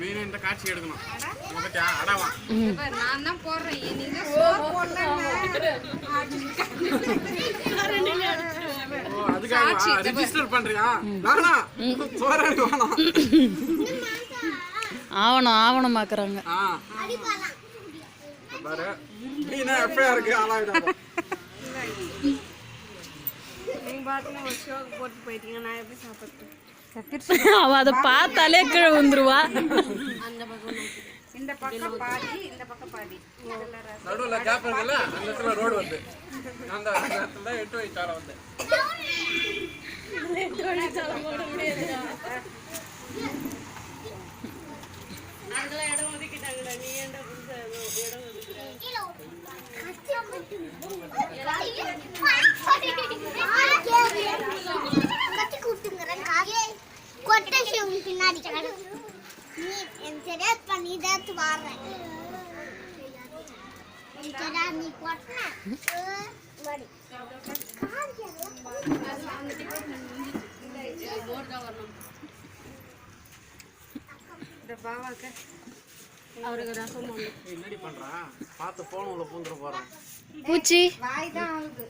மீன் இந்த காட்சி எடுக்கணும் பத்தியா அடவா நான் தான் போடுறேன் நீங்க சோறு போடலாம் அதுக்காக ரெஜிஸ்டர் பண்றியா வேணா சோறு எனக்கு வேணாம் ஆவணமாக்குறாங்க பாரு மீனா எஃப்ஐஆர் இருக்கு ஆளாயிடும் நீங்க பாட்டுல ஒரு ஷோக்கு போட்டு போயிட்டீங்க நான் எப்படி சாப்பிட்டு அவ அதை பார்த்தாலே கீழே வந்துருவா அந்த பக்கம் இந்த பக்கம் பாதி இந்த பக்கம் பாதி நடுவுல கேப் இருக்குல்ல அந்த இடத்துல ரோடு வந்து அந்த இடத்துல 8 வழி சாலை வந்து 8 வழி சாலை போட முடியாது அதெல்லாம் இடம் ஒதுக்கிட்டாங்கடா நீ ஏன்டா புதுசா இடம் ஒதுக்குற கட்டி கூட்டுங்கறேன் காயே கொட்டேஷ் பின்னாடி நீ என்கிட்ட பண்ணி தான் வாறேன் என்கிட்ட நீ கொட்டன வாடி இந்த பாவாக்க அவருக்கு ரசம் என்னடி பண்றா பார்த்து போன் உள்ள பூந்துற போறான் பூச்சி வாய் தான் ஆகுது